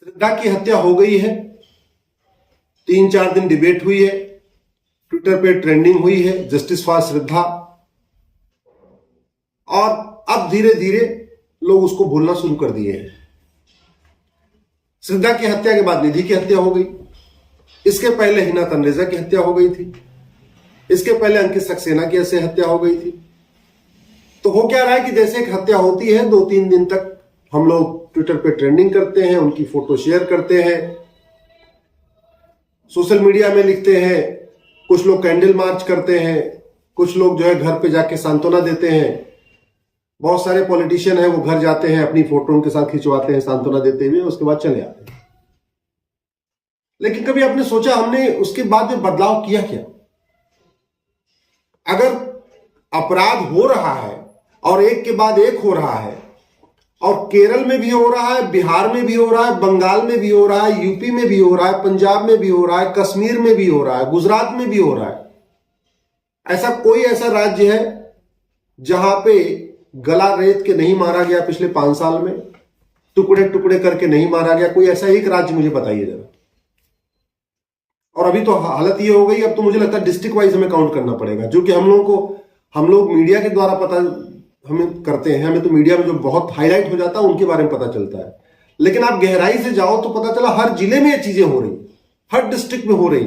श्रद्धा की हत्या हो गई है, 3-4 दिन डिबेट हुई है, ट्विटर पे ट्रेंडिंग हुई है जस्टिस फॉर श्रद्धा, और अब धीरे धीरे लोग उसको भूलना शुरू कर दिए हैं। श्रद्धा की हत्या के बाद निधि की हत्या हो गई, इसके पहले हिना तंडेजा की हत्या हो गई थी, इसके पहले अंकित सक्सेना की ऐसे हत्या हो गई थी। तो हो क्या रहा है कि जैसे एक हत्या होती है 2-3 दिन तक हम लोग ट्विटर पे ट्रेंडिंग करते हैं, उनकी फोटो शेयर करते हैं, सोशल मीडिया में लिखते हैं, कुछ लोग कैंडल मार्च करते हैं, कुछ लोग जो है घर पे जाके सांत्वना देते हैं, बहुत सारे पॉलिटिशियन हैं वो घर जाते हैं, अपनी फोटो उनके साथ खिंचवाते हैं सांत्वना देते हुए, उसके बाद चले आते हैं। लेकिन कभी आपने सोचा हमने उसके बाद में बदलाव किया क्या? अगर अपराध हो रहा है और एक के बाद एक हो रहा है, और केरल में भी हो रहा है, बिहार में भी हो रहा है, बंगाल में भी हो रहा है, यूपी में भी हो रहा है, पंजाब में भी हो रहा है, कश्मीर में भी हो रहा है, गुजरात में भी हो रहा है, ऐसा राज्य है जहां पे गला रेत के नहीं मारा गया पिछले 5 साल में, टुकड़े टुकड़े करके नहीं मारा गया? कोई ऐसा एक राज्य मुझे बताइए जरा। और अभी तो हालत ये हो गई, अब तो मुझे लगता है डिस्ट्रिक्ट वाइज हमें काउंट करना पड़ेगा, जो कि हम लोग मीडिया के द्वारा पता हमें करते हैं, हमें तो मीडिया में जो बहुत हाईलाइट हो जाता है उनके बारे में पता चलता है, लेकिन आप गहराई से जाओ तो पता चला हर जिले में ये चीजें हो रही, हर डिस्ट्रिक्ट में हो रही।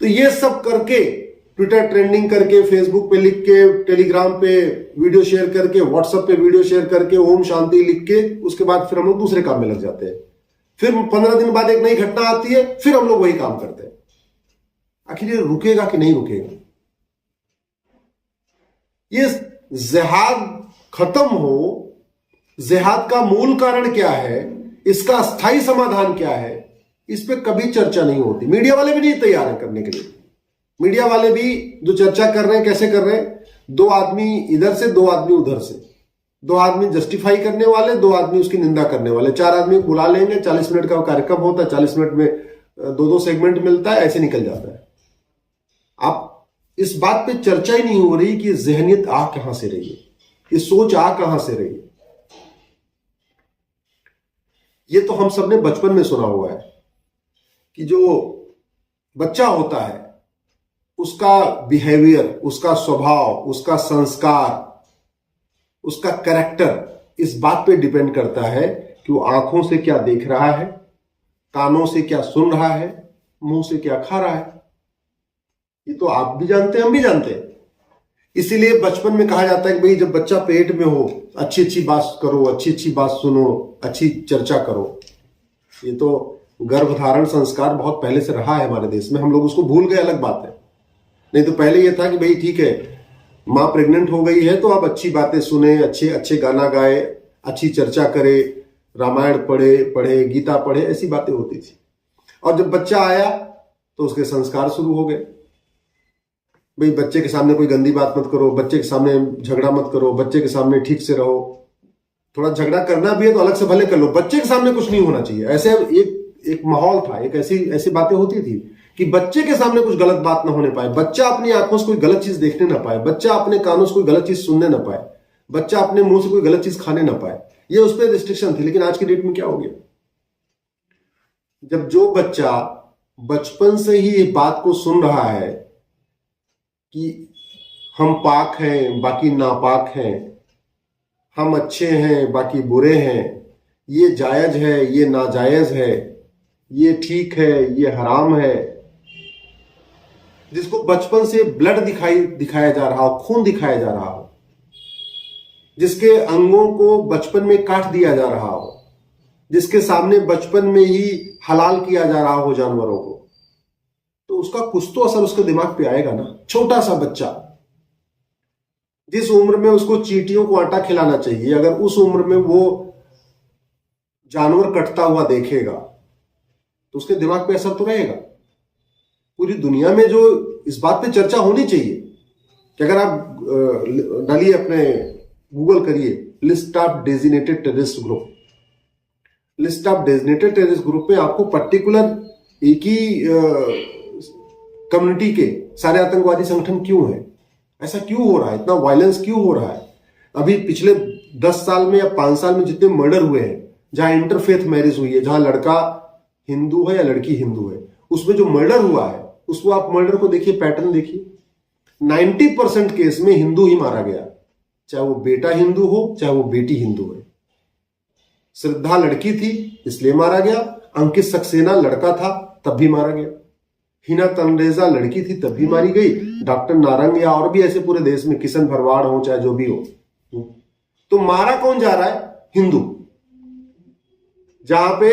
तो ये सब करके, ट्विटर ट्रेंडिंग करके, फेसबुक पे लिख के, टेलीग्राम पे वीडियो शेयर करके, व्हाट्सएप पे वीडियो शेयर करके, ओम शांति लिख के, उसके बाद फिर हम लोग दूसरे काम में लग जाते हैं। फिर 15 दिन बाद एक नई घटना आती है, फिर हम लोग वही काम करते हैं। आखिर ये रुकेगा कि नहीं रुकेगा? ये जिहाद खत्म हो, जिहाद का मूल कारण क्या है, इसका स्थायी समाधान क्या है, इस पे कभी चर्चा नहीं होती। मीडिया वाले भी नहीं तैयार है करने के लिए। मीडिया वाले भी जो चर्चा कर रहे हैं, कैसे कर रहे हैं? 2 आदमी इधर से, 2 आदमी उधर से, 2 आदमी जस्टिफाई करने वाले, 2 आदमी उसकी निंदा करने वाले, 4 आदमी बुला लेंगे, 40 मिनट का कार्यक्रम होता है, 40 मिनट में 2-2 सेगमेंट मिलता है, ऐसे निकल जाता है। आप इस बात पे चर्चा ही नहीं हो रही कि जहनियत आ कहां से रही है, ये सोच आ कहां से रही है। ये तो हम सबने बचपन में सुना हुआ है कि जो बच्चा होता है उसका बिहेवियर, उसका स्वभाव, उसका संस्कार, उसका कैरेक्टर इस बात पे डिपेंड करता है कि वो आंखों से क्या देख रहा है, कानों से क्या सुन रहा है, मुंह से क्या खा रहा है। ये तो आप भी जानते हैं, हम भी जानते हैं। इसीलिए बचपन में कहा जाता है कि भाई जब बच्चा पेट में हो, अच्छी अच्छी बात करो, अच्छी अच्छी बात सुनो, अच्छी चर्चा करो। ये तो गर्भधारण संस्कार बहुत पहले से रहा है हमारे देश में, हम लोग उसको भूल गए, अलग बात है। नहीं तो पहले ये था कि भाई ठीक है, माँ प्रेग्नेंट हो गई है तो आप अच्छी बातें सुने, अच्छे अच्छे गाना गाए, अच्छी चर्चा करे, रामायण पढ़े, गीता पढ़े, ऐसी बातें होती थी। और जब बच्चा आया तो उसके संस्कार शुरू हो गए। भाई बच्चे के सामने कोई गंदी बात मत करो, बच्चे के सामने झगड़ा मत करो, बच्चे के सामने ठीक से रहो। थोड़ा झगड़ा करना भी है तो अलग से भले कर लो, बच्चे के सामने कुछ नहीं होना चाहिए। ऐसे एक माहौल था, एक ऐसी बातें होती थी कि बच्चे के सामने कुछ गलत बात ना होने पाए, बच्चा अपनी आंखों से कोई गलत चीज देखने ना पाए, बच्चा अपने कानों से कोई गलत चीज सुनने ना पाए, बच्चा अपने मुंह से कोई गलत चीज खाने ना पाए। ये उस पर रिस्ट्रिक्शन थी। लेकिन आज की डेट में क्या हो गया, जब जो बच्चा बचपन से ही इस बात को सुन रहा है कि हम पाक हैं बाकी नापाक हैं, हम अच्छे हैं बाकी बुरे हैं, ये जायज है ये नाजायज है, ये ठीक है ये हराम है, जिसको बचपन से ब्लड दिखाया जा रहा हो, खून दिखाया जा रहा हो, जिसके अंगों को बचपन में काट दिया जा रहा हो, जिसके सामने बचपन में ही हलाल किया जा रहा हो जानवरों को, तो उसका कुछ तो असर उसके दिमाग पे आएगा ना। छोटा सा बच्चा जिस उम्र में उसको चींटियों को आटा खिलाना चाहिए, अगर उस उम्र में वो जानवर कटता हुआ देखेगा तो उसके दिमाग पे असर तो रहेगा। पूरी दुनिया में जो इस बात पे चर्चा होनी चाहिए कि अगर आप डालिए, अपने गूगल करिए list of designated terrorist group, list of designated terrorist group में आपको पर्टिकुलर एक ही कम्युनिटी के सारे आतंकवादी संगठन क्यों है, ऐसा क्यों हो रहा है, इतना वायलेंस क्यों हो रहा है। अभी पिछले 10 साल में या 5 साल में जितने मर्डर हुए हैं, जहां इंटरफेथ मैरिज हुई है, जहां लड़का हिंदू है या लड़की हिंदू है, उसमें जो मर्डर हुआ है, उसको आप मर्डर को देखिए, पैटर्न देखिए, 90% केस में हिंदू ही मारा गया, चाहे वो बेटा हिंदू हो चाहे वो बेटी हिंदू है। श्रद्धा लड़की थी इसलिए मारा गया, अंकित सक्सेना लड़का था तब भी मारा गया, हिना तनरेजा लड़की थी तब भी मारी गई, डॉक्टर नारंग या और भी ऐसे पूरे देश में, किशन भरवाड़ हो चाहे जो भी हो, तो मारा कौन जा रहा है? हिंदू। जहां पे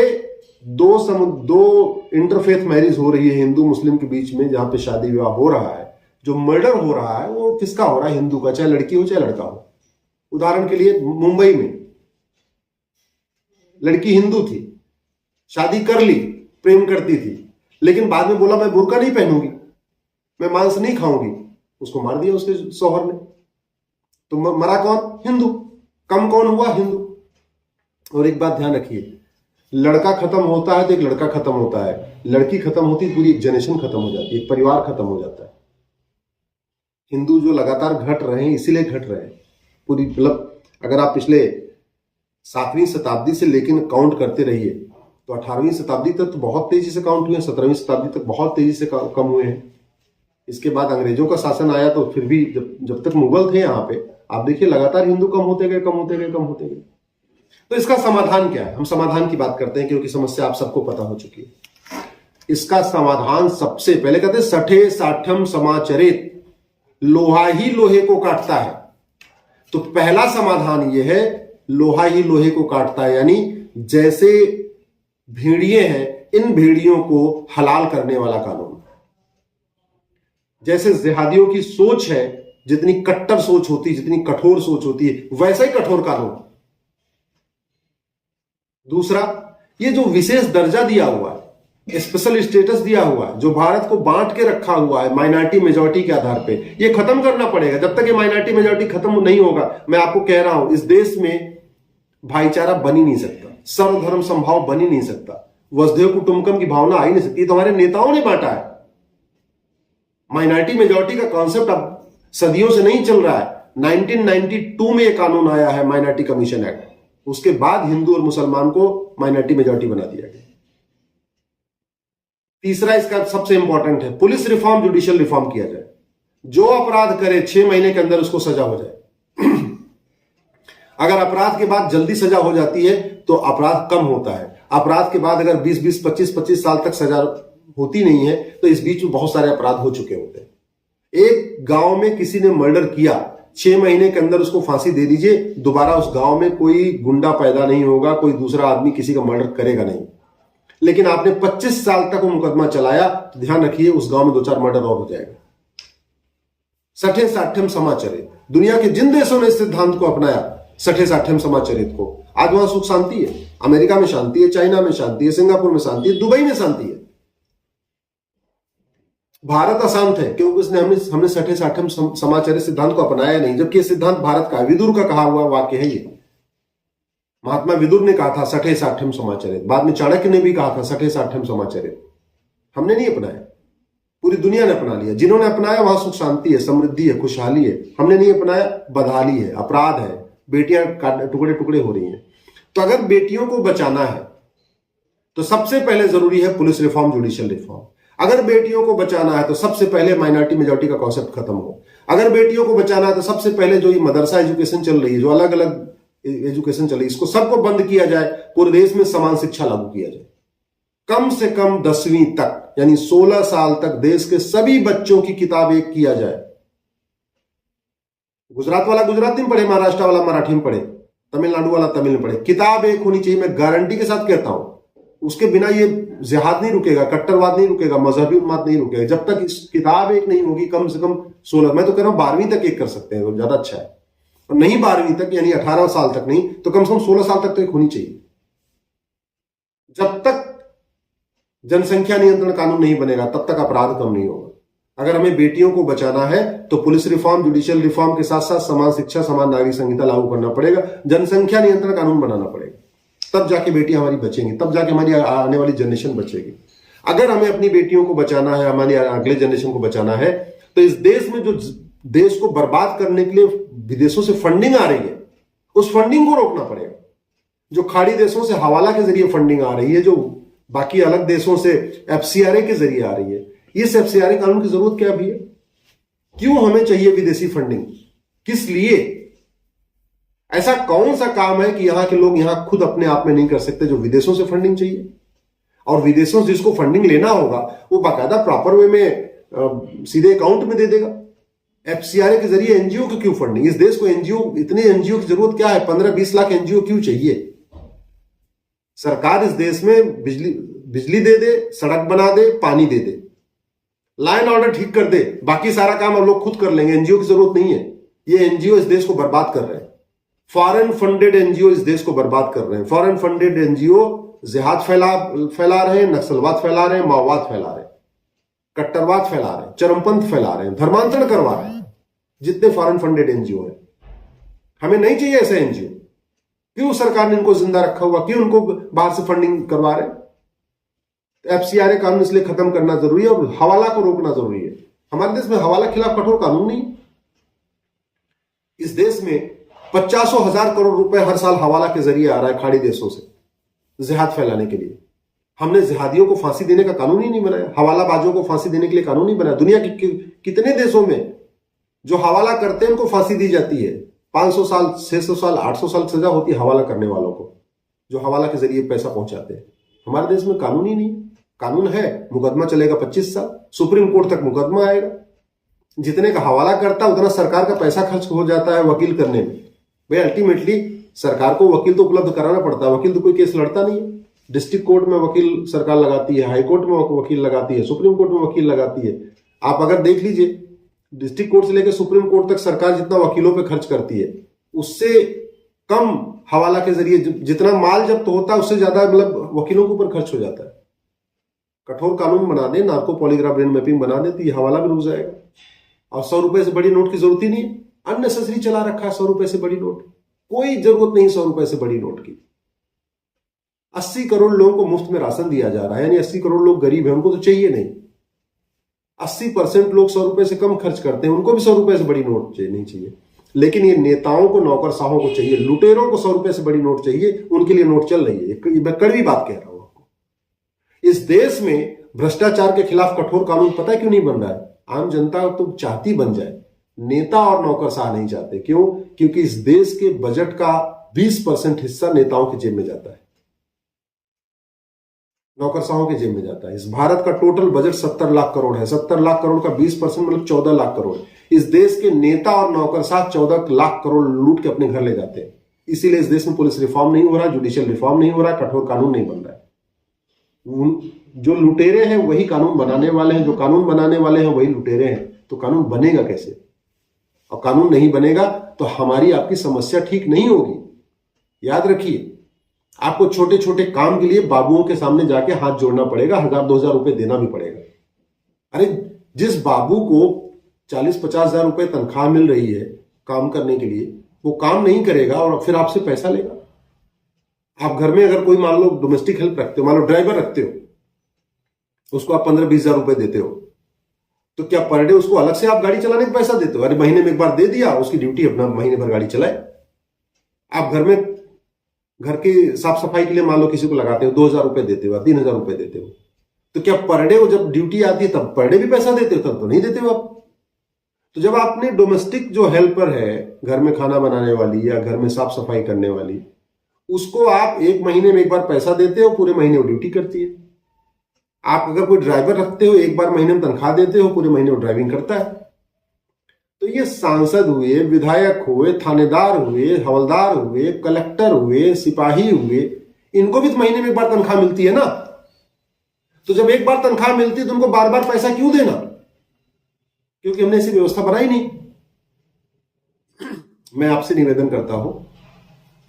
दो इंटरफेथ मैरिज हो रही है हिंदू मुस्लिम के बीच में, जहां पे शादी विवाह हो रहा है, जो मर्डर हो रहा है वो किसका हो रहा है? हिंदू का, चाहे लड़की हो चाहे लड़का हो। उदाहरण के लिए मुंबई में लड़की हिंदू थी, शादी कर ली, प्रेम करती थी, लेकिन बाद में बोला मैं बुर्का नहीं पहनूंगी, मैं मांस नहीं खाऊंगी, उसको मार दिया उसके शौहर ने। तो मरा कौन? हिंदू। कम कौन हुआ? हिंदू। और एक बात ध्यान रखिए, लड़का खत्म होता है तो एक लड़का खत्म होता है, लड़की खत्म होती है पूरी एक जनरेशन खत्म हो जाती है, एक परिवार खत्म हो जाता है। हिंदू जो लगातार घट रहे हैं इसीलिए घट रहे हैं पूरी, मतलब अगर आप पिछले 7वीं शताब्दी से लेकिन काउंट करते रहिए तो 18वीं शताब्दी तक तो बहुत तेजी से काउंट हुए, 17वीं शताब्दी तक बहुत तेजी से कम हुए हैं। इसके बाद अंग्रेजों का शासन आया तो फिर भी जब तक मुगल थे यहाँ पे, आप देखिए लगातार हिंदू कम होते गए, कम होते गए, कम होते गए। तो इसका समाधान क्या है? हम समाधान की बात करते हैं क्योंकि समस्या आप सबको पता हो चुकी है। इसका समाधान सबसे पहले कहते हैं सठे साठम समाचरित, लोहा ही लोहे को काटता है। तो पहला समाधान यह है, लोहा ही लोहे को काटता है, यानी जैसे भेड़िए हैं, इन भेड़ियों को हलाल करने वाला कानून। जैसे जिहादियों की सोच है, जितनी कट्टर सोच होती है, जितनी कठोर सोच होती है, वैसा ही कठोर कानून। दूसरा, ये जो विशेष दर्जा दिया हुआ है, स्पेशल स्टेटस दिया हुआ है, जो भारत को बांट के रखा हुआ है माइनॉरिटी मेजॉरिटी के आधार पे, ये खत्म करना पड़ेगा। जब तक ये माइनॉरिटी मेजॉरिटी खत्म नहीं होगा, मैं आपको कह रहा हूं, इस देश में भाईचारा बन ही नहीं सकता, सर्वधर्म संभाव बन ही नहीं सकता, वसुधैव कुटुंबकम की भावना आ ही नहीं सकती। ये तुम्हारे नेताओं ने बांटा है। माइनॉरिटी मेजॉरिटी का कॉन्सेप्ट अब सदियों से नहीं चल रहा है। 1992 में यह कानून आया है, माइनॉरिटी कमीशन एक्ट। उसके बाद हिंदू और मुसलमान को माइनॉरिटी मेजॉरिटी बना दिया गया। तीसरा इसका सबसे इंपॉर्टेंट है, पुलिस रिफॉर्म, जुडिशियल रिफॉर्म किया जाए। जो अपराध करे 6 महीने के अंदर उसको सजा हो जाए। अगर अपराध के बाद जल्दी सजा हो जाती है तो अपराध कम होता है। अपराध के बाद अगर 20-20, 25-25 साल तक सजा होती नहीं है तो इस बीच में बहुत सारे अपराध हो चुके होते हैं। एक गांव में किसी ने मर्डर किया, 6 महीने के अंदर उसको फांसी दे दीजिए, दोबारा उस गांव में कोई गुंडा पैदा नहीं होगा, कोई दूसरा आदमी किसी का मर्डर करेगा नहीं। लेकिन आपने 25 साल तक वो मुकदमा चलाया तो ध्यान रखिए उस गांव में 2-4 मर्डर और हो जाएगा। सठे साठम समाचरित, दुनिया के जिन देशों ने इस सिद्धांत को अपनाया, सठे साठम समाचरित को, आज वहां सुख शांति है। अमेरिका में शांति है, चाइना में शांति है, सिंगापुर में शांति है, दुबई में शांति है। भारत अशांत है क्योंकि हमने सठे साठम समाचरित सिद्धांत को अपनाया नहीं, जबकि यह सिद्धांत भारत का है। विदुर का कहा हुआ वाक्य है ये। महात्मा विदुर ने कहा था सठे साठम समाचरित, बाद में चाणक्य ने भी कहा था सठे साठम समाचरित। हमने नहीं अपनाया, पूरी दुनिया ने अपना लिया। जिन्होंने अपनाया वहां सुख शांति है, समृद्धि है, खुशहाली है। हमने नहीं अपनाया, बदहाली है, अपराध है, बेटियां टुकड़े टुकड़े हो रही हैं। तो अगर बेटियों को बचाना है तो सबसे पहले जरूरी है पुलिस रिफॉर्म, जुडिशियल रिफॉर्म। अगर बेटियों को बचाना है तो सबसे पहले माइनॉरिटी मेजॉरिटी का कॉन्सेप्ट खत्म हो। अगर बेटियों को बचाना है तो सबसे पहले जो ये मदरसा एजुकेशन चल रही है, जो अलग अलग एजुकेशन चल रही है, इसको सबको बंद किया जाए, पूरे देश में समान शिक्षा लागू किया जाए। कम से कम 10वीं तक, यानी 16 साल तक देश के सभी बच्चों की किताब एक किया जाए। गुजरात वाला गुजराती में पढ़े, महाराष्ट्र वाला मराठी में पढ़े, तमिलनाडु वाला तमिल में पढ़े, किताब एक होनी चाहिए। मैं गारंटी के साथ कहता हूं, उसके बिना ये जिहाद नहीं रुकेगा, कट्टरवाद नहीं रुकेगा, मजहबी उन्माद नहीं रुकेगा, जब तक इस किताब एक नहीं होगी। कम से कम 16, मैं तो कह रहा हूं 12वीं तक एक कर सकते हैं, ज्यादा अच्छा है। और नहीं 12वीं तक, यानी 18 साल तक नहीं तो कम से कम 16 साल तक तो एक होनी चाहिए। जब तक जनसंख्या नियंत्रण कानून नहीं बनेगा तब तक अपराध कम नहीं होगा। अगर हमें बेटियों को बचाना है तो पुलिस रिफॉर्म, जुडिशियल रिफॉर्म के साथ साथ समान शिक्षा, समान नागरिक संहिता लागू करना पड़ेगा, जनसंख्या नियंत्रण कानून बनाना पड़ेगा। तब जाके बेटियां हमारी बचेंगी, तब जाके हमारी आने वाली जनरेशन बचेगी। अगर हमें अपनी बेटियों को बचाना है, हमारी अगले जनरेशन को बचाना है, तो इस देश में जो देश को बर्बाद करने के लिए विदेशों से फंडिंग आ रही है, उस फंडिंग को रोकना पड़ेगा। जो खाड़ी देशों से हवाला के जरिए फंडिंग आ रही है, जो बाकी अलग देशों से एफसीआरए के जरिए आ रही है, इस एफसीआरए कानून की जरूरत क्या भी है? क्यों हमें चाहिए विदेशी फंडिंग? किस लिए? ऐसा कौन सा काम है कि यहां के लोग यहां खुद अपने आप में नहीं कर सकते जो विदेशों से फंडिंग चाहिए? और विदेशों से जिसको फंडिंग लेना होगा वो बाकायदा प्रॉपर वे में सीधे अकाउंट में दे देगा। एफसीआरए के जरिए एनजीओ को क्यों फंडिंग? इस देश को एनजीओ, इतने एनजीओ की जरूरत क्या है? 15-20 लाख एनजीओ क्यों चाहिए? सरकार इस देश में बिजली दे दे, सड़क बना दे, पानी दे दे, लॉ एंड ऑर्डर ठीक कर दे, बाकी सारा काम हम लोग खुद कर लेंगे, एनजीओ की जरूरत नहीं है। ये एनजीओ इस देश को बर्बाद कर रहे हैं। फॉरेन फंडेड एनजीओ इस देश को बर्बाद कर रहे हैं। फॉरेन फंडेड एनजीओ जिहाद फैला रहे हैं, नक्सलवाद फैला रहे हैं, माओवाद फैला रहे हैं, कट्टरवाद फैला रहे हैं, चरमपंथ फैला रहे हैं, धर्मांतरण करवा रहे हैं। जितने फॉरेन फंडेड एनजीओ है, हमें नहीं चाहिए ऐसे एनजीओ। क्यों सरकार ने इनको जिंदा रखा हुआ? क्यों उनको बाहर से फंडिंग करवा रहे हैं? एफसीआरए कानून इसलिए खत्म करना जरूरी है और हवाला को रोकना जरूरी है। हमारे देश में हवाला खिलाफ कठोर कानून नहीं। इस देश में 50,000 करोड़ रुपए हर साल हवाला के जरिए आ रहा है खाड़ी देशों से जिहाद फैलाने के लिए। हमने जिहादियों को फांसी देने का कानून ही नहीं बनाया, हवालाबाजों को फांसी देने के लिए कानून नहीं बनाया। दुनिया के कितने देशों में जो हवाला करते हैं उनको फांसी दी जाती है। 500 साल, 600 साल, 800 साल सजा होती है हवाला करने वालों को, जो हवाला के जरिए पैसा पहुंचाते हैं। हमारे देश में कानून ही नहीं। कानून है, मुकदमा चलेगा 25 साल, सुप्रीम कोर्ट तक मुकदमा आएगा। जितने का हवाला करता उतना सरकार का पैसा खर्च हो जाता है वकील करने में। भाई अल्टीमेटली सरकार को वकील तो उपलब्ध कराना पड़ता है। वकील तो कोई केस लड़ता नहीं है। डिस्ट्रिक्ट कोर्ट में वकील सरकार लगाती है, हाई कोर्ट में वकील लगाती है, सुप्रीम कोर्ट में वकील लगाती है। आप अगर देख लीजिए, डिस्ट्रिक्ट कोर्ट से लेकर सुप्रीम कोर्ट तक सरकार जितना वकीलों पे खर्च करती है, उससे कम हवाला के जरिए जितना माल जब्त होता है उससे ज्यादा मतलब वकीलों के ऊपर खर्च हो जाता है। कठोर कानून बना दे, नार्को पॉलीग्राफ ब्रेन मैपिंग बना दे तो ये हवाला भी रुक जाएगा। और 100 रुपए से बड़ी नोट की जरूरत ही नहीं है। अननेसेसरी चला रखा है 100 रुपए से बड़ी नोट। कोई जरूरत नहीं 100 रुपए से बड़ी नोट की। 80 करोड़ लोगों को मुफ्त में राशन दिया जा रहा है, यानी 80 करोड़ लोग गरीब हैं, उनको तो चाहिए नहीं। 80% लोग 100 रुपए से कम खर्च करते हैं, उनको भी 100 रुपए से बड़ी नोट नहीं चाहिए। लेकिन ये नेताओं को, नौकरशाहों को चाहिए, लुटेरों को 100 रुपए से बड़ी नोट चाहिए। उनके लिए नोट चल रही है। मैं कड़वी बात कह रहा हूं आपको। इस देश में भ्रष्टाचार के खिलाफ कठोर कानून पता है क्यों नहीं बन रहा है? आम जनता तो चाहती बन जाए, नेता और नौकरशाह नहीं चाहते। क्यों? क्योंकि इस देश के बजट का 20% हिस्सा नेताओं की जेब में जाता है, नौकरशाहों के जेब में जाता है। इस भारत का टोटल बजट 70 लाख करोड़ है। 70 लाख करोड़ का 20% मतलब 14 लाख करोड़। इस देश के नेता और नौकरशाह 14 लाख करोड़ लूट के अपने घर ले जाते हैं। इसीलिए इस देश में पुलिस रिफॉर्म नहीं हो रहा, जुडिशियल रिफॉर्म नहीं हो रहा, कठोर कानून नहीं बन रहा है। जो लुटेरे हैं वही कानून बनाने वाले हैं, जो कानून बनाने वाले हैं वही लुटेरे हैं। तो कानून बनेगा कैसे? और कानून नहीं बनेगा तो हमारी आपकी समस्या ठीक नहीं होगी। याद रखिए, आपको छोटे छोटे काम के लिए बाबुओं के सामने जाके हाथ जोड़ना पड़ेगा, 1000-2000 रुपए देना भी पड़ेगा। अरे जिस बाबू को 40-50 हजार रुपए तनख्वाह मिल रही है काम करने के लिए, वो काम नहीं करेगा और फिर आपसे पैसा लेगा। आप घर में अगर कोई मान लो डोमेस्टिक हेल्प रखते हो, मान लो ड्राइवर रखते हो, उसको आप 15-20 हजार रुपए देते हो, तो क्या पर डे उसको अलग से आप गाड़ी चलाने का पैसा देते हो? अरे महीने में एक बार दे दिया, उसकी ड्यूटी अपना महीने भर गाड़ी चलाए। आप घर की साफ सफाई के लिए मान लो किसी को लगाते हो, 2000 रुपए देते हो, 3000 रुपए देते हो, तो क्या पर डे वो जब ड्यूटी आती है तब पर डे भी पैसा देते हो? तब तो नहीं देते हो आप। तो जब आपने डोमेस्टिक जो हेल्पर है, घर में खाना बनाने वाली या घर में साफ सफाई करने वाली, उसको आप एक महीने में एक बार पैसा देते हो, पूरे महीने वो ड्यूटी करती है। आप अगर कोई ड्राइवर रखते हो, एक बार महीने में तनख्वाह देते हो, पूरे महीने वो ड्राइविंग करता है। तो ये सांसद हुए, विधायक हुए, थानेदार हुए, हवलदार हुए, कलेक्टर हुए, सिपाही हुए, इनको भी तो महीने में एक बार तनख्वाह मिलती है ना। तो जब एक बार तनख्वाह मिलती है तो उनको बार बार पैसा क्यों देना? क्योंकि हमने ऐसी व्यवस्था बनाई नहीं। मैं आपसे निवेदन करता हूं,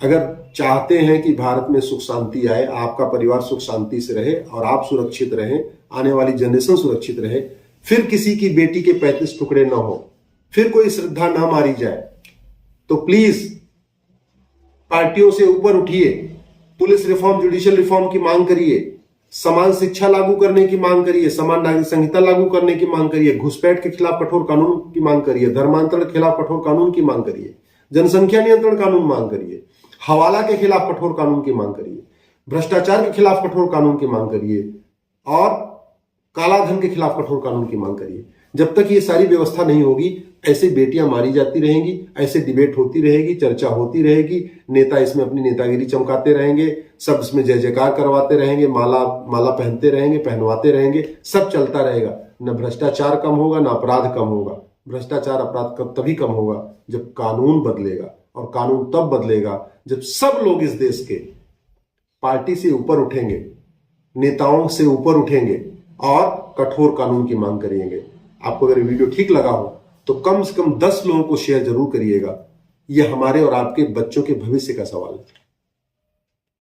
अगर चाहते हैं कि भारत में सुख शांति आए, आपका परिवार सुख शांति से रहे और आप सुरक्षित रहें, आने वाली जनरेशन सुरक्षित रहे, फिर किसी की बेटी के 35 टुकड़े ना हो, फिर कोई श्रद्धा ना मारी जाए, तो प्लीज पार्टियों से ऊपर उठिए, पुलिस रिफॉर्म, जुडिशियल रिफॉर्म की मांग करिए, समान शिक्षा लागू करने की मांग करिए, समान नागरिक संहिता लागू करने की मांग करिए, घुसपैठ के खिलाफ कठोर कानून की मांग करिए, धर्मांतरण के खिलाफ कठोर कानून की मांग करिए, जनसंख्या नियंत्रण कानून मांग करिए, हवाला के खिलाफ कठोर कानून की मांग करिए, भ्रष्टाचार के खिलाफ कठोर कानून की मांग करिए और कालाधन के खिलाफ कठोर कानून की मांग करिए। जब तक ये सारी व्यवस्था नहीं होगी, ऐसे बेटियां मारी जाती रहेंगी, ऐसे डिबेट होती रहेगी, चर्चा होती रहेगी, नेता इसमें अपनी नेतागिरी चमकाते रहेंगे, सब इसमें जय जयकार करवाते रहेंगे, माला माला पहनते रहेंगे, पहनवाते रहेंगे, सब चलता रहेगा। न भ्रष्टाचार कम होगा, न अपराध कम होगा। भ्रष्टाचार अपराध तभी कम होगा जब कानून बदलेगा, और कानून तब बदलेगा जब सब लोग इस देश के पार्टी से ऊपर उठेंगे, नेताओं से ऊपर उठेंगे और कठोर कानून की मांग करेंगे। आपको अगर वीडियो ठीक लगा हो तो कम से कम 10 लोगों को शेयर जरूर करिएगा। यह हमारे और आपके बच्चों के भविष्य का सवाल है।